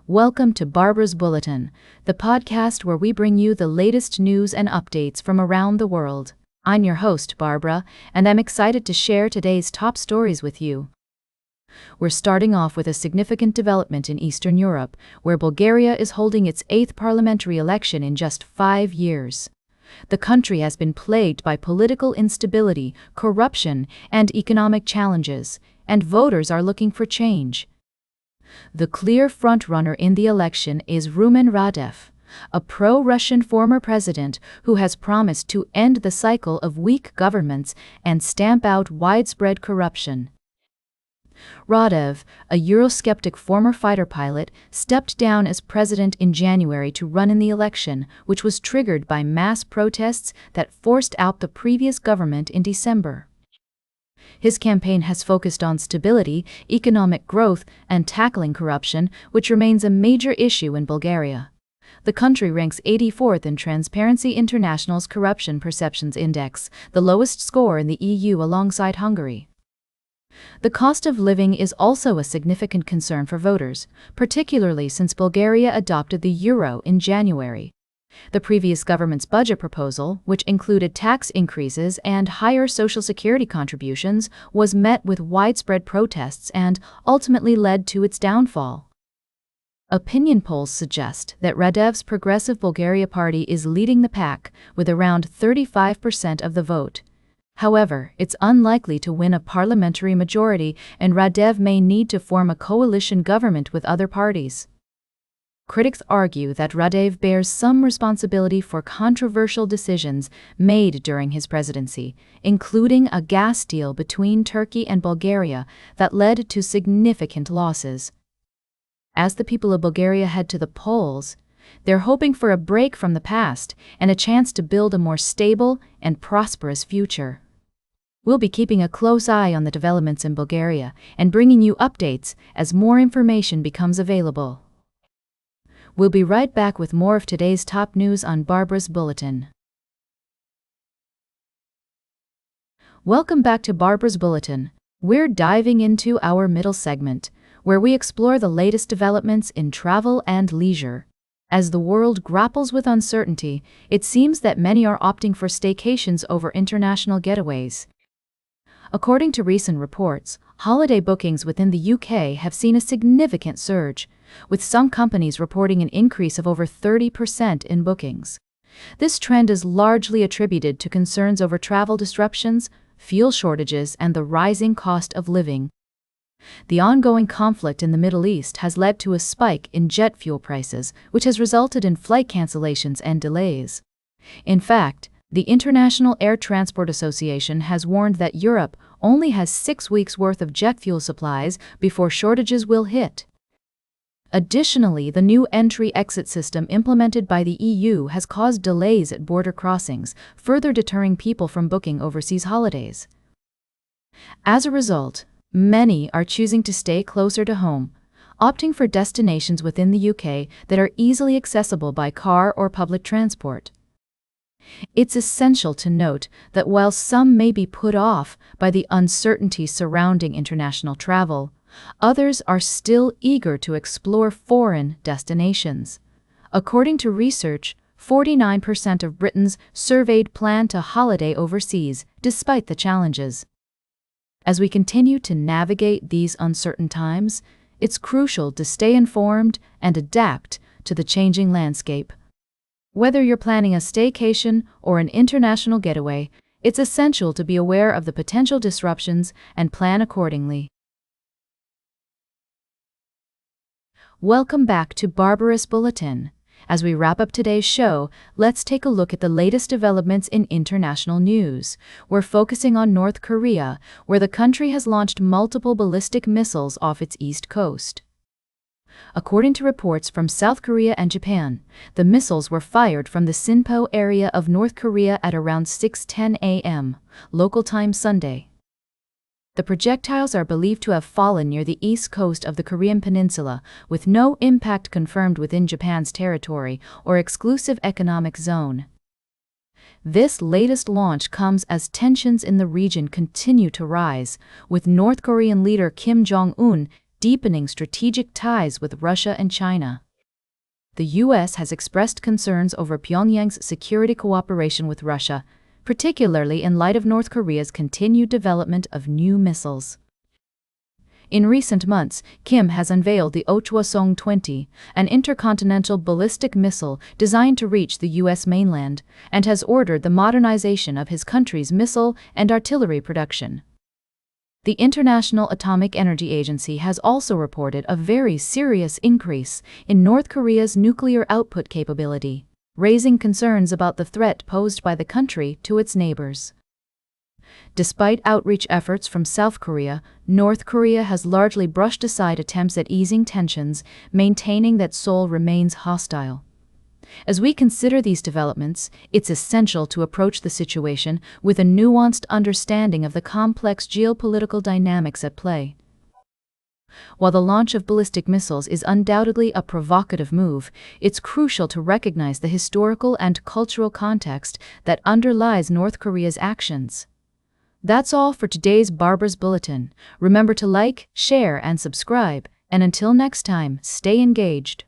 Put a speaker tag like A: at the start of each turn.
A: Welcome to Barbara's Bulletin, the podcast where we bring you the latest news and updates from around the world. I'm your host, Barbara, and I'm excited to share today's top stories with you. We're starting off with a significant development in Eastern Europe, where Bulgaria is holding its 8th parliamentary election in just 5 years. The country has been plagued by political instability, corruption, and economic challenges, and voters are looking for change. The clear frontrunner in the election is Rumen Radev, a pro-Russian former president who has promised to end the cycle of weak governments and stamp out widespread corruption. Radev, a Eurosceptic former fighter pilot, stepped down as president in January to run in the election, which was triggered by mass protests that forced out the previous government in December. His campaign has focused on stability, economic growth, and tackling corruption, which remains a major issue in Bulgaria. The country ranks 84th in Transparency International's Corruption Perceptions Index, the lowest score in the EU alongside Hungary. The cost of living is also a significant concern for voters, particularly since Bulgaria adopted the euro in January. The previous government's budget proposal, which included tax increases and higher social security contributions, was met with widespread protests and ultimately led to its downfall. Opinion polls suggest that Radev's Progressive Bulgaria party is leading the pack, with around 35% of the vote. However, it's unlikely to win a parliamentary majority, and Radev may need to form a coalition government with other parties. Critics argue that Radev bears some responsibility for controversial decisions made during his presidency, including a gas deal between Turkey and Bulgaria that led to significant losses. As the people of Bulgaria head to the polls, they're hoping for a break from the past and a chance to build a more stable and prosperous future. We'll be keeping a close eye on the developments in Bulgaria and bringing you updates as more information becomes available. We'll be right back with more of today's top news on Barbara's Bulletin. Welcome back to Barbara's Bulletin. We're diving into our middle segment, where we explore the latest developments in travel and leisure. As the world grapples with uncertainty, it seems that many are opting for staycations over international getaways. According to recent reports, holiday bookings within the UK have seen a significant surge, with some companies reporting an increase of over 30% in bookings. This trend is largely attributed to concerns over travel disruptions, fuel shortages, and the rising cost of living. The ongoing conflict in the Middle East has led to a spike in jet fuel prices, which has resulted in flight cancellations and delays. In fact, the International Air Transport Association has warned that Europe only has 6 weeks' worth of jet fuel supplies before shortages will hit. Additionally, the new entry-exit system implemented by the EU has caused delays at border crossings, further deterring people from booking overseas holidays. As a result, many are choosing to stay closer to home, opting for destinations within the UK that are easily accessible by car or public transport. It's essential to note that while some may be put off by the uncertainty surrounding international travel, others are still eager to explore foreign destinations. According to research, 49% of Britons surveyed plan to holiday overseas despite the challenges. As we continue to navigate these uncertain times, it's crucial to stay informed and adapt to the changing landscape. Whether you're planning a staycation or an international getaway, it's essential to be aware of the potential disruptions and plan accordingly. Welcome back to Barbara's Bulletin. As we wrap up today's show, let's take a look at the latest developments in international news. We're focusing on North Korea, where the country has launched multiple ballistic missiles off its east coast. According to reports from South Korea and Japan, the missiles were fired from the Sinpo area of North Korea at around 6:10 a.m., local time Sunday. The projectiles are believed to have fallen near the east coast of the Korean peninsula, with no impact confirmed within Japan's territory or exclusive economic zone. This latest launch comes as tensions in the region continue to rise, with North Korean leader Kim Jong-un deepening strategic ties with Russia and China. The U.S. has expressed concerns over Pyongyang's security cooperation with Russia, particularly in light of North Korea's continued development of new missiles. In recent months, Kim has unveiled the Ochwasong-20, an intercontinental ballistic missile designed to reach the U.S. mainland, and has ordered the modernization of his country's missile and artillery production. The International Atomic Energy Agency has also reported a very serious increase in North Korea's nuclear output capability, raising concerns about the threat posed by the country to its neighbors. Despite outreach efforts from South Korea, North Korea has largely brushed aside attempts at easing tensions, maintaining that Seoul remains hostile. As we consider these developments, it's essential to approach the situation with a nuanced understanding of the complex geopolitical dynamics at play. While the launch of ballistic missiles is undoubtedly a provocative move, it's crucial to recognize the historical and cultural context that underlies North Korea's actions. That's all for today's Barbara's Bulletin. Remember to like, share, and subscribe, and until next time, stay engaged.